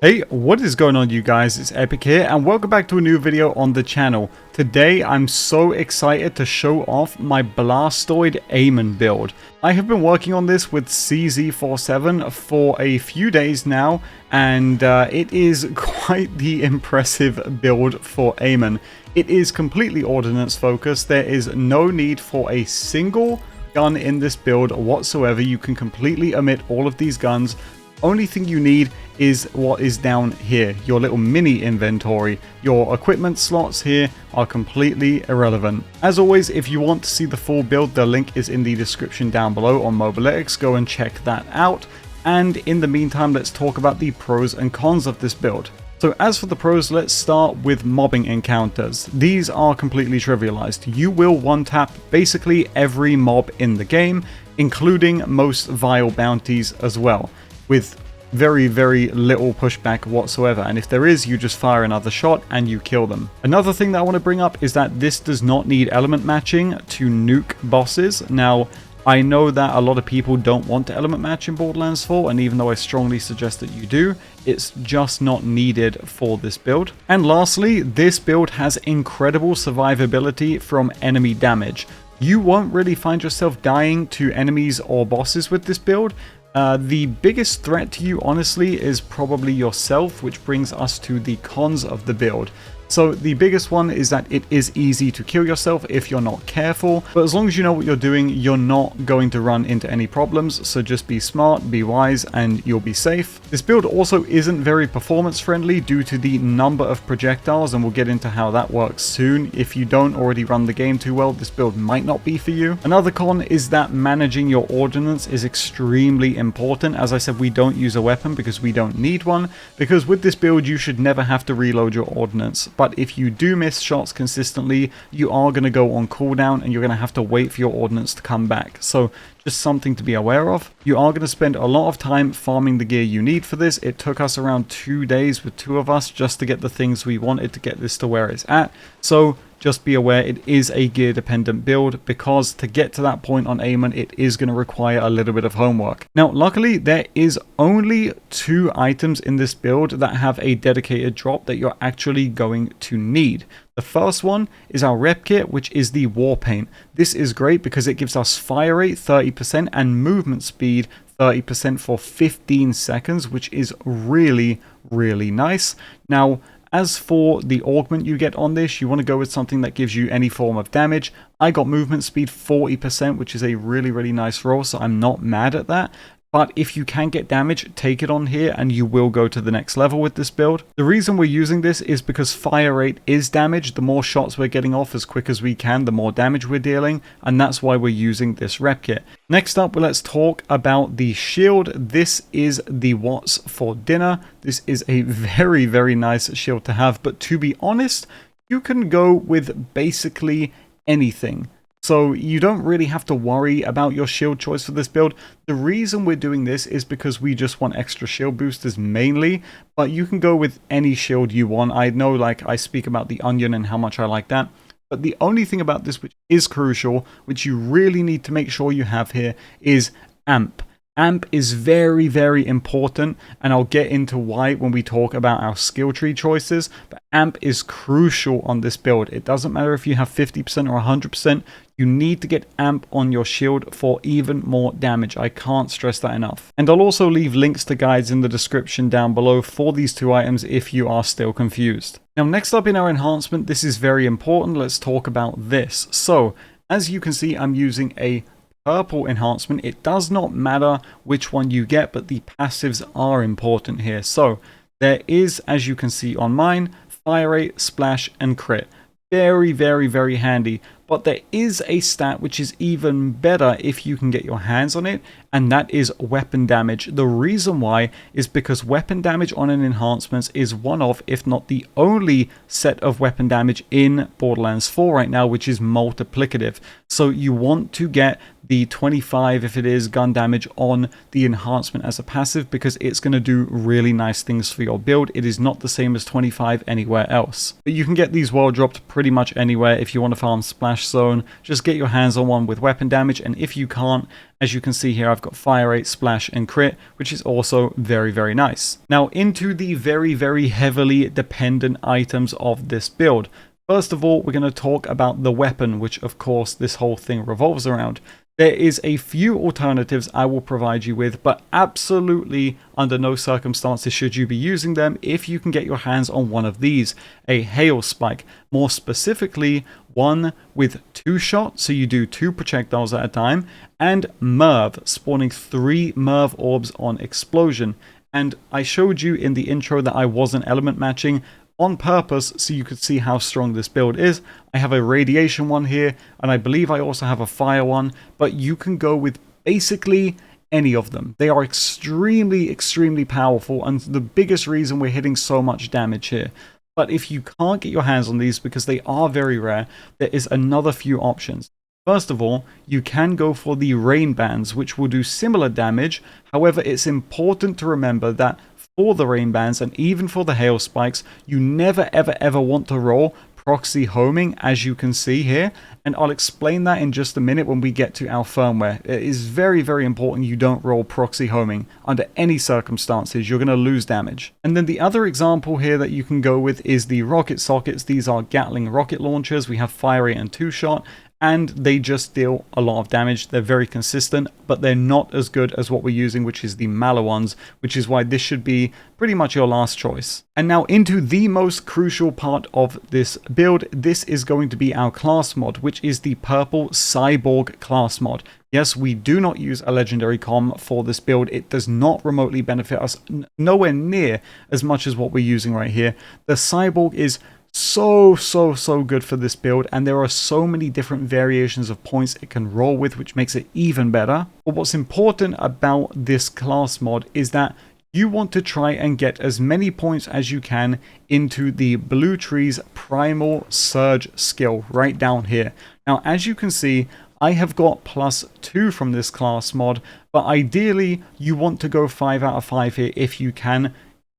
Hey, what is going on you guys? It's Epic here and welcome back to a new video on the channel. Today I'm so excited to show off my Blastoid AMON build. I have been working on this with CZ47 for a few days now and it is quite the impressive build for AMON. It is completely ordnance focused. There is no need for a single gun in this build whatsoever. You can completely omit all of these guns. Only thing you need is what is down here, your little mini inventory. Your equipment slots here are completely irrelevant. As always, if you want to see the full build, the link is in the description down below on Mobilytics. Go and check that out. And in the meantime, let's talk about the pros and cons of this build. So as for the pros, let's start with mobbing encounters. These are completely trivialized. You will one-tap basically every mob in the game, including most vile bounties as well, with very little pushback whatsoever, and if there is, you just fire another shot and you kill them. Another thing that I want to bring up is that this does not need element matching to nuke bosses. Now, I know that a lot of people don't want to element match in Borderlands 4, and even though I strongly suggest that you do, it's just not needed for this build. And lastly, this build has incredible survivability from enemy damage. You won't really find yourself dying to enemies or bosses with this build. The biggest threat to you, honestly, is probably yourself, which brings us to the cons of the build. So the biggest one is that it is easy to kill yourself if you're not careful, but as long as you know what you're doing, you're not going to run into any problems, so just be smart, be wise, and you'll be safe. This build also isn't very performance friendly due to the number of projectiles, and we'll get into how that works soon. If you don't already run the game too well, this build might not be for you. Another con is that managing your ordnance is extremely important. As I said, we don't use a weapon because we don't need one, because with this build you should never have to reload your ordnance. But if you do miss shots consistently, you are going to go on cooldown and you're going to have to wait for your ordnance to come back. So just something to be aware of. You are going to spend a lot of time farming the gear you need for this. It took us around 2 days with 2 of us just to get the things we wanted to get this to where it's at. So just be aware it is a gear dependent build, because to get to that point on AMON it is going to require a little bit of homework. Now luckily there is only 2 items in this build that have a dedicated drop that you're actually going to need. The first one is our rep kit, which is the war paint. This is great because it gives us fire rate 30% and movement speed 30% for 15 seconds, which is really nice. Now, as for the augment you get on this, you want to go with something that gives you any form of damage. I got movement speed 40%, which is a really nice roll, so I'm not mad at that. But if you can get damage, take it on here and you will go to the next level with this build. The reason we're using this is because fire rate is damage. The more shots we're getting off as quick as we can, the more damage we're dealing, and that's why we're using this rep kit. Next up, let's talk about the shield. This is the What's for Dinner. This is a very nice shield to have, but to be honest, you can go with basically anything. So you don't really have to worry about your shield choice for this build. The reason we're doing this is because we just want extra shield boosters mainly, but you can go with any shield you want. I know, like, I speak about the onion and how much I like that, but the only thing about this which is crucial, which you really need to make sure you have here, is AMP. AMP is very important, and I'll get into why when we talk about our skill tree choices, but AMP is crucial on this build. It doesn't matter if you have 50% or 100%, you need to get AMP on your shield for even more damage. I can't stress that enough. And I'll also leave links to guides in the description down below for these 2 items if you are still confused. Now next up in our enhancement, this is very important, let's talk about this. So, as you can see, I'm using a purple enhancement. It does not matter which one you get, but the passives are important here. So there is, as you can see on mine, fire rate, splash, and crit. Very handy. But there is a stat which is even better if you can get your hands on it, and that is weapon damage. The reason why is because weapon damage on an enhancement is one of, if not the only, set of weapon damage in Borderlands 4 right now, which is multiplicative. So you want to get the 25, if it is, gun damage on the enhancement as a passive, because it's going to do really nice things for your build. It is not the same as 25 anywhere else. But you can get these well dropped pretty much anywhere. If you want to farm Splash Zone, just get your hands on one with weapon damage, and if you can't, as you can see here, I've got Fire Rate, Splash, and Crit, which is also very, very nice. Now, into the very, very heavily dependent items of this build. First of all, we're going to talk about the weapon, which of course this whole thing revolves around. There is a few alternatives I will provide you with, but absolutely under no circumstances should you be using them if you can get your hands on one of these, a Hail Spike. More specifically, one with 2 shots, so you do 2 projectiles at a time, and Merv, spawning 3 Merv orbs on explosion. And I showed you in the intro that I wasn't element matching on purpose so you could see how strong this build is. I have a radiation one here, and I believe I also have a fire one, but you can go with basically any of them. They are extremely, extremely powerful, and the biggest reason we're hitting so much damage here. But if you can't get your hands on these because they are very rare, there is another few options. First of all, you can go for the rain bands, which will do similar damage. However, it's important to remember that for the rain bands and even for the hail spikes, you never ever want to roll proxy homing, as you can see here, and I'll explain that in just a minute when we get to our firmware. It is very, very important you don't roll proxy homing under any circumstances. You're going to lose damage. And then the other example here that you can go with is the rocket sockets. These are Gatling rocket launchers. We have fire rate and 2-shot, and they just deal a lot of damage. They're very consistent, but they're not as good as what we're using, which is the Mala ones, which is why this should be pretty much your last choice. And now into the most crucial part of this build. This is going to be our class mod, which is the purple Cyborg class mod. Yes, we do not use a legendary com for this build. It does not remotely benefit us, nowhere near as much as what we're using right here. The Cyborg is so good for this build, and there are so many different variations of points it can roll with, which makes it even better. But what's important about this class mod is that you want to try and get as many points as you can into the Blue Tree's Primal Surge skill right down here. Now, as you can see, I have got +2 from this class mod, but ideally you want to go 5 out of 5 here if you can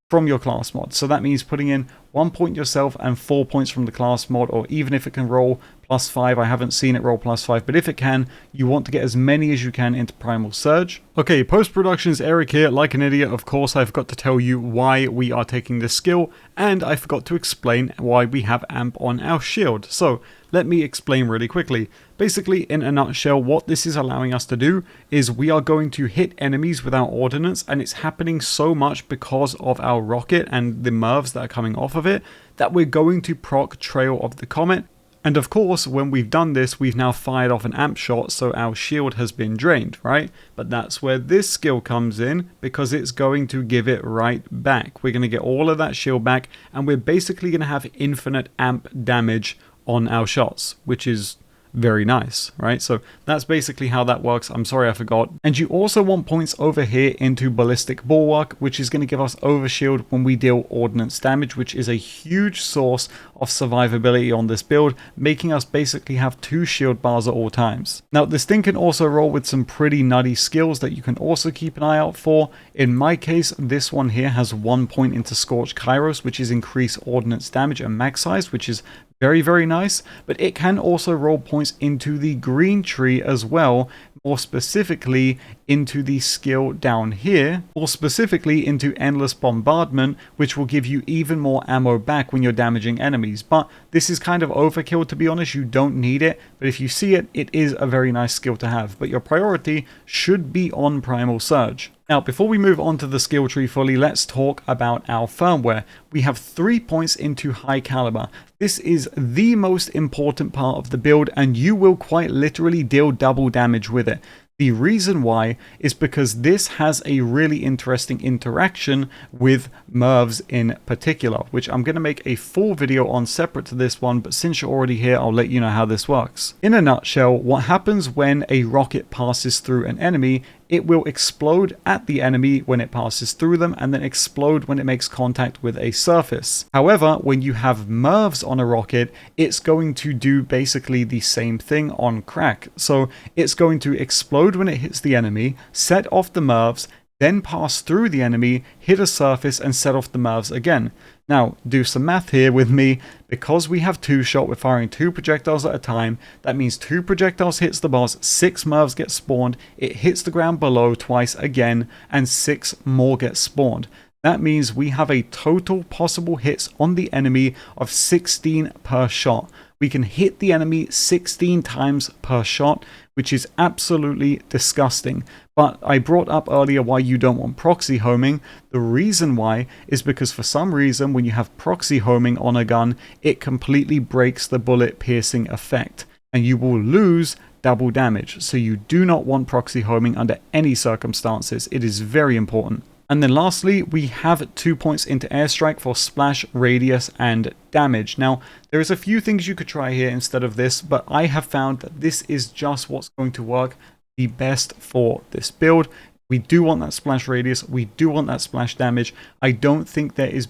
from your class mod. So that means putting in 1 point yourself and 4 points from the class mod, or even if it can roll +5, I haven't seen it roll +5, but if it can, you want to get as many as you can into Primal Surge. Okay, post-production's Eric here. Like an idiot, of course, I forgot to tell you why we are taking this skill, and I forgot to explain why we have amp on our shield. So let me explain really quickly. Basically, in a nutshell, what this is allowing us to do is we are going to hit enemies with our ordnance, and it's happening so much because of our rocket and the Mervs that are coming off of it, that we're going to proc Trail of the Comet. And of course, when we've done this, we've now fired off an amp shot, so our shield has been drained, right? But that's where this skill comes in, because it's going to give it right back. We're going to get all of that shield back, and we're basically going to have infinite amp damage on our shots, which is very nice, right? So that's basically how that works. I'm sorry I forgot. And you also want points over here into Ballistic Bulwark, which is going to give us overshield when we deal ordnance damage, which is a huge source of survivability on this build, making us basically have 2 shield bars at all times. Now, this thing can also roll with some pretty nutty skills that you can also keep an eye out for. In my case, this one here has 1 point into Scorched Kairos, which is increased ordnance damage and max size, which is very, very nice, but it can also roll points into the green tree as well, more specifically into the skill down here, or specifically into Endless Bombardment, which will give you even more ammo back when you're damaging enemies. But this is kind of overkill, to be honest. You don't need it, but if you see it, it is a very nice skill to have. But your priority should be on Primal Surge. Now, before we move on to the skill tree fully, let's talk about our firmware. We have 3 points into High Caliber. This is the most important part of the build, and you will quite literally deal double damage with it. The reason why is because this has a really interesting interaction with Mervs in particular, which I'm going to make a full video on separate to this one, but since you're already here, I'll let you know how this works. In a nutshell, what happens when a rocket passes through an enemy it will explode at the enemy when it passes through them and then explode when it makes contact with a surface. However, when you have MIRVs on a rocket, it's going to do basically the same thing on crack. So it's going to explode when it hits the enemy, set off the MIRVs, then pass through the enemy, hit a surface, and set off the MIRVs again. Now, do some math here with me. Because we have 2-shot, we're firing 2 projectiles at a time. That means 2 projectiles hits the boss, 6 MIRVs get spawned, it hits the ground below twice again, and 6 more get spawned. That means we have a total possible hits on the enemy of 16 per shot. We can hit the enemy 16 times per shot, which is absolutely disgusting. But I brought up earlier why you don't want proxy homing. The reason why is because for some reason when you have proxy homing on a gun, it completely breaks the bullet piercing effect and you will lose double damage. So you do not want proxy homing under any circumstances. It is very important. And then lastly, we have 2 points into airstrike for splash, radius, and damage. Now, there is a few things you could try here instead of this, but I have found that this is just what's going to work the best for this build. We do want that splash radius, we do want that splash damage. I don't think there is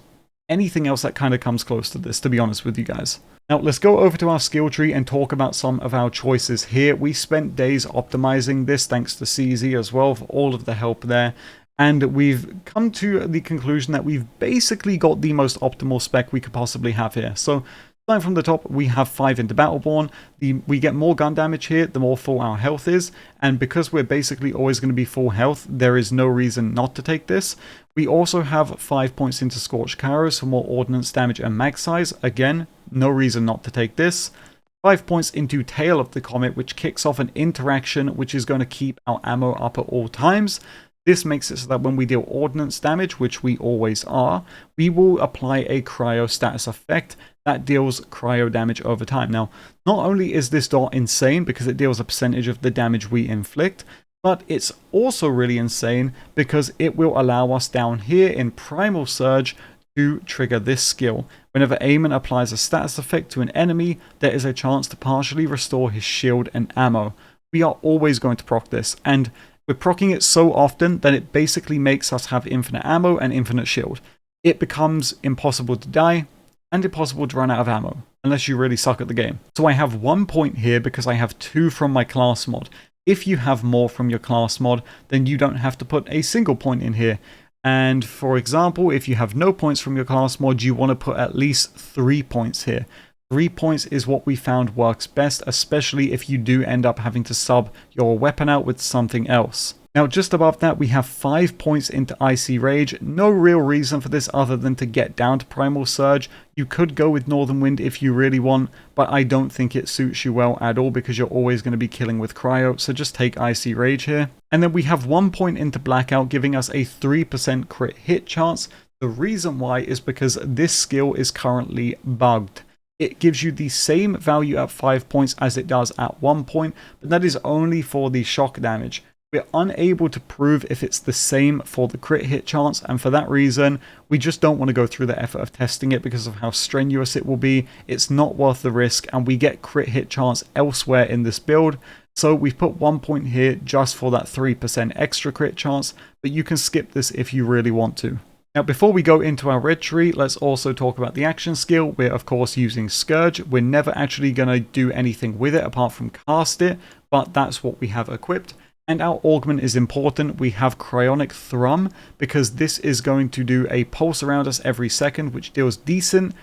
anything else that kind of comes close to this, to be honest with you guys. Now, let's go over to our skill tree and talk about some of our choices here. We spent days optimizing this, thanks to CZ as well for all of the help there. And we've come to the conclusion that we've basically got the most optimal spec we could possibly have here. So, starting from the top, we have 5 into Battleborn. We get more gun damage here, the more full our health is. And because we're basically always going to be full health, there is no reason not to take this. We also have 5 points into Scorched Arrows for more ordnance damage and mag size. Again, no reason not to take this. 5 points into Tail of the Comet, which kicks off an interaction which is going to keep our ammo up at all times. This makes it so that when we deal ordnance damage, which we always are, we will apply a cryo status effect that deals cryo damage over time. Now, not only is this dot insane because it deals a percentage of the damage we inflict, but it's also really insane because it will allow us down here in Primal Surge to trigger this skill. Whenever AMON applies a status effect to an enemy, there is a chance to partially restore his shield and ammo. We are always going to proc this, and we're proccing it so often that it basically makes us have infinite ammo and infinite shield. It becomes impossible to die and impossible to run out of ammo, unless you really suck at the game. So I have 1 point here because I have 2 from my class mod. If you have more from your class mod, then you don't have to put a single point in here. And for example, if you have no points from your class mod, you want to put at least 3 points here. 3 points is what we found works best, especially if you do end up having to sub your weapon out with something else. Now, just above that, we have 5 points into Icy Rage. No real reason for this other than to get down to Primal Surge. You could go with Northern Wind if you really want, but I don't think it suits you well at all because you're always going to be killing with Cryo, so just take Icy Rage here. And then we have 1 point into Blackout, giving us a 3% crit hit chance. The reason why is because this skill is currently bugged. It gives you the same value at 5 points as it does at 1 point, but that is only for the shock damage. We're unable to prove if it's the same for the crit hit chance, and for that reason, we just don't want to go through the effort of testing it because of how strenuous it will be. It's not worth the risk, and we get crit hit chance elsewhere in this build. So we've put 1 point here just for that 3% extra crit chance, but you can skip this if you really want to. Now, before we go into our red tree, let's also talk about the action skill. We're, of course, using Scourge. We're never actually going to do anything with it apart from cast it, but that's what we have equipped. And our augment is important. We have Cryonic Thrum because this is going to do a pulse around us every second, which deals decent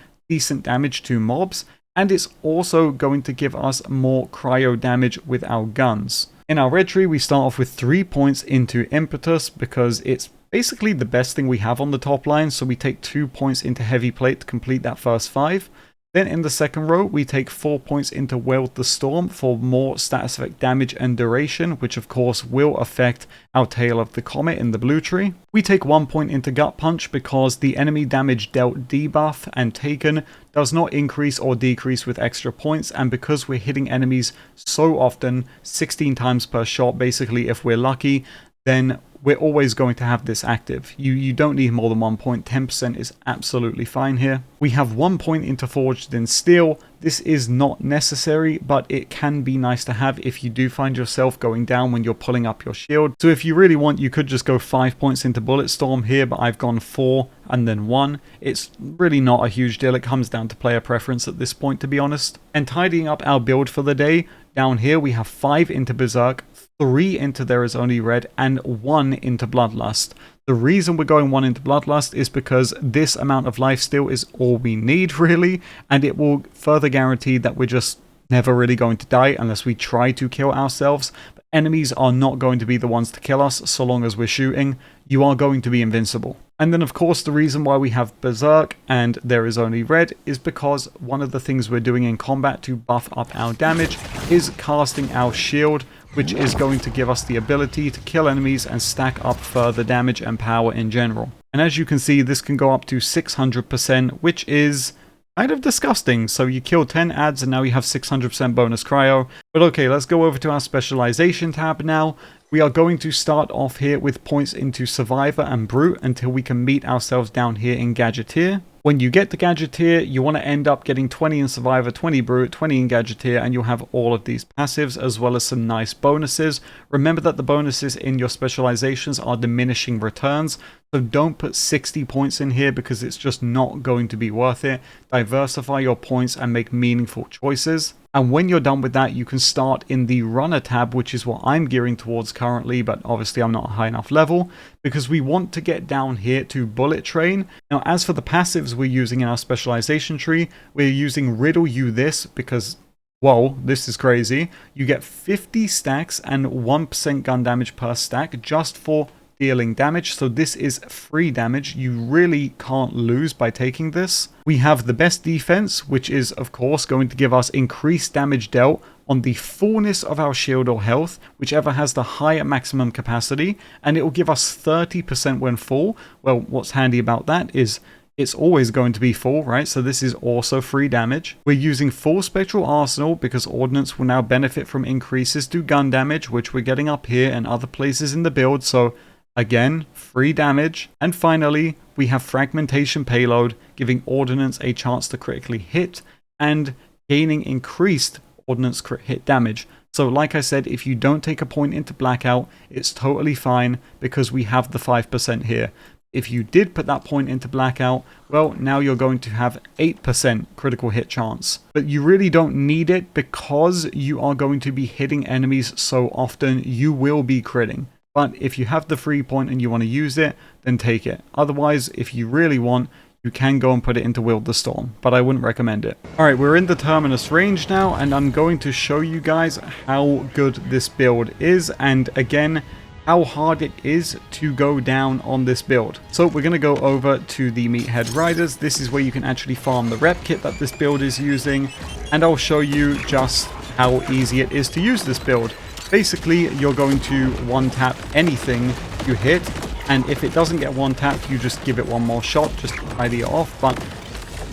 damage to mobs. And it's also going to give us more cryo damage with our guns. In our red tree, we start off with 3 points into Impetus because it's basically the best thing we have on the top line, so we take 2 points into Heavy Plate to complete that first 5. Then in the second row, we take 4 points into Wield the Storm for more status effect damage and duration, which of course will affect our Tail of the Comet in the blue tree. We take 1 point into Gut Punch because the enemy damage dealt debuff and taken does not increase or decrease with extra points, and because we're hitting enemies so often, 16 times per shot basically if we're lucky, then we're always going to have this active. You don't need more than 1 point. 10% is absolutely fine here. We have 1 point into Forged in Steel. This is not necessary, but it can be nice to have if you do find yourself going down when you're pulling up your shield. So if you really want, you could just go 5 points into Bulletstorm here, but I've gone 4 and then 1. It's really not a huge deal. It comes down to player preference at this point, to be honest. And tidying up our build for the day, down here we have 5 into Berserk, 3 into There Is Only Red, and 1 into Bloodlust. The reason we're going 1 into Bloodlust is because this amount of lifesteal is all we need, really, and it will further guarantee that we're just never really going to die unless we try to kill ourselves. But enemies are not going to be the ones to kill us so long as we're shooting. You are going to be invincible. And then, of course, the reason why we have Berserk and There Is Only Red is because one of the things we're doing in combat to buff up our damage is casting our shield, which is going to give us the ability to kill enemies and stack up further damage and power in general. And as you can see, this can go up to 600%, which is kind of disgusting. So you kill 10 adds and now you have 600% bonus cryo. But okay, let's go over to our specialization tab now. We are going to start off here with points into Survivor and Brute until we can meet ourselves down here in Gadgeteer. When you get to Gadgeteer, you want to end up getting 20 in Survivor, 20 Brute, 20 in Gadgeteer, and you'll have all of these passives as well as some nice bonuses. Remember that the bonuses in your specializations are diminishing returns, so don't put 60 points in here because it's just not going to be worth it. Diversify your points and make meaningful choices. And when you're done with that, you can start in the Runner tab, which is what I'm gearing towards currently, but obviously I'm not a high enough level, because we want to get down here to Bullet Train. Now, as for the passives we're using in our specialization tree, we're using Riddle You This because, whoa, this is crazy. You get 50 stacks and 1% gun damage per stack just for dealing damage, so this is free damage. You really can't lose by taking this. We have the best defense, which is of course going to give us increased damage dealt on the fullness of our shield or health, whichever has the higher maximum capacity, and it will give us 30% when full. Well, what's handy about that is it's always going to be full, right? So this is also free damage. We're using full Spectral Arsenal because Ordnance will now benefit from increases to gun damage, which we're getting up here and other places in the build, so again, free damage. And finally, we have Fragmentation Payload, giving Ordnance a chance to critically hit and gaining increased Ordnance crit hit damage. So like I said, if you don't take a point into Blackout, it's totally fine because we have the 5% here. If you did put that point into Blackout, well, now you're going to have 8% critical hit chance. But you really don't need it because you are going to be hitting enemies so often, you will be critting. But if you have the free point and you want to use it, then take it. Otherwise, if you really want, you can go and put it into Wield the Storm, but I wouldn't recommend it. Alright, we're in the Terminus range now, and I'm going to show you guys how good this build is, and again, how hard it is to go down on this build. So we're going to go over to the Meathead Riders. This is where you can actually farm the rep kit that this build is using, and I'll show you just how easy it is to use this build. Basically, you're going to one-tap anything you hit, and if it doesn't get one-tapped, you just give it one more shot, just to tidy it off. But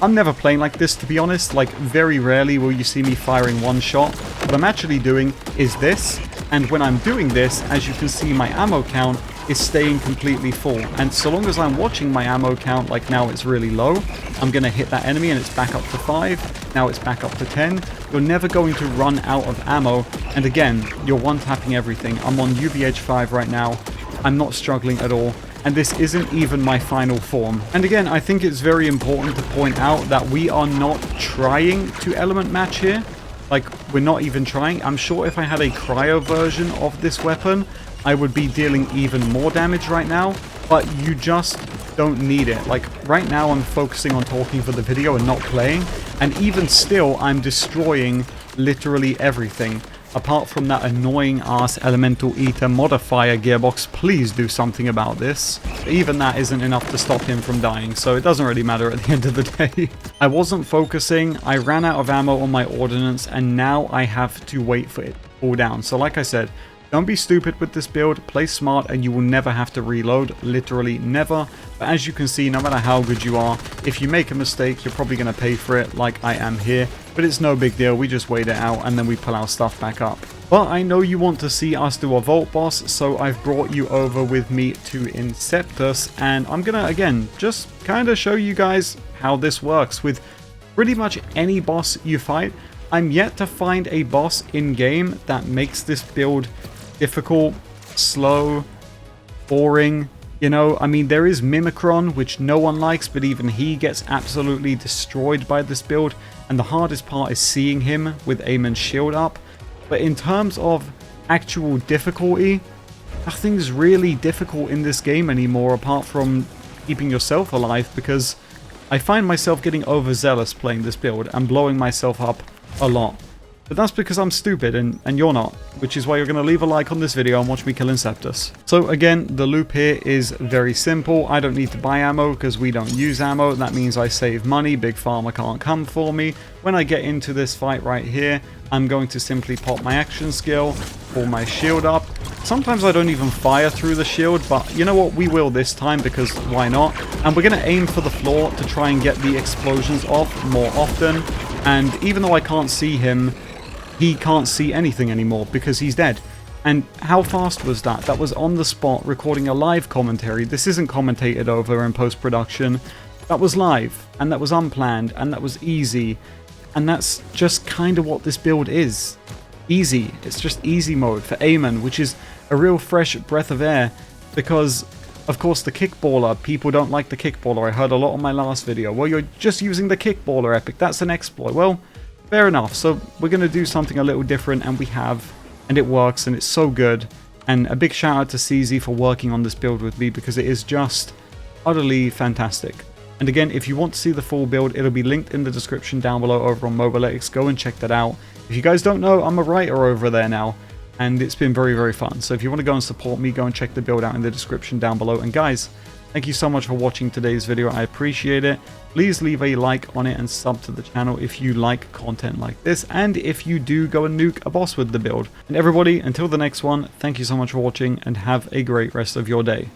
I'm never playing like this, to be honest. Like, very rarely will you see me firing one shot. What I'm actually doing is this, and when I'm doing this, as you can see, my ammo count is staying completely full. And so long as I'm watching my ammo count, like now it's really low, I'm going to hit that enemy and it's back up to 5. Now it's back up to 10. You're never going to run out of ammo. And again, you're one-tapping everything. I'm on UVH5 right now. I'm not struggling at all. And this isn't even my final form. And again, I think it's very important to point out that we are not trying to element match here. Like, we're not even trying. I'm sure if I had a cryo version of this weapon, I would be dealing even more damage right now, but you just don't need it. Like, right now I'm focusing on talking for the video and not playing, and even still I'm destroying literally everything. Apart from that annoying ass Elemental Eater modifier gearbox, please do something about this. Even that isn't enough to stop him from dying, so it doesn't really matter at the end of the day. I wasn't focusing, I ran out of ammo on my ordnance, and now I have to wait for it to cool down. So like I said, don't be stupid with this build, play smart, and you will never have to reload, literally never. But as you can see, no matter how good you are, if you make a mistake, you're probably going to pay for it like I am here. But it's no big deal, we just wait it out and then we pull our stuff back up. But I know you want to see us do a vault boss, so I've brought you over with me to Inceptus, and I'm gonna, again, just kind of show you guys how this works with pretty much any boss you fight. I'm yet to find a boss in-game that makes this build difficult, slow, boring. You know, I mean, there is Mimikron, which no one likes, but even he gets absolutely destroyed by this build, and the hardest part is seeing him with AMON's shield up. But in terms of actual difficulty, nothing's really difficult in this game anymore apart from keeping yourself alive, because I find myself getting overzealous playing this build and blowing myself up a lot. But that's because I'm stupid and you're not, which is why you're going to leave a like on this video and watch me kill Inceptus. So again, the loop here is very simple. I don't need to buy ammo because we don't use ammo. That means I save money. Big Pharma can't come for me. When I get into this fight right here, I'm going to simply pop my action skill, pull my shield up. Sometimes I don't even fire through the shield, but you know what? We will this time because why not? And we're going to aim for the floor to try and get the explosions off more often. And even though I can't see him, he can't see anything anymore because he's dead. And how fast was that? That was on the spot recording a live commentary. This isn't commentated over in post-production. That was live, and that was unplanned, and that was easy. And that's just kind of what this build is. Easy. It's just easy mode for AMON, which is a real fresh breath of air because, of course, the kickballer, people don't like the kickballer. I heard a lot on my last video. Well, you're just using the kickballer, Epic. That's an exploit. Well, fair enough. So we're going to do something a little different, and we have, and it works, and it's so good. And a big shout out to CZ for working on this build with me because it is just utterly fantastic. And again, if you want to see the full build, it'll be linked in the description down below over on Mobiletics. Go and check that out. If you guys don't know, I'm a writer over there now, and it's been very, very fun. So if you want to go and support me, go and check the build out in the description down below. And guys, thank you so much for watching today's video. I appreciate it. Please leave a like on it and sub to the channel if you like content like this, and if you do go and nuke a boss with the build. And everybody, until the next one, thank you so much for watching and have a great rest of your day.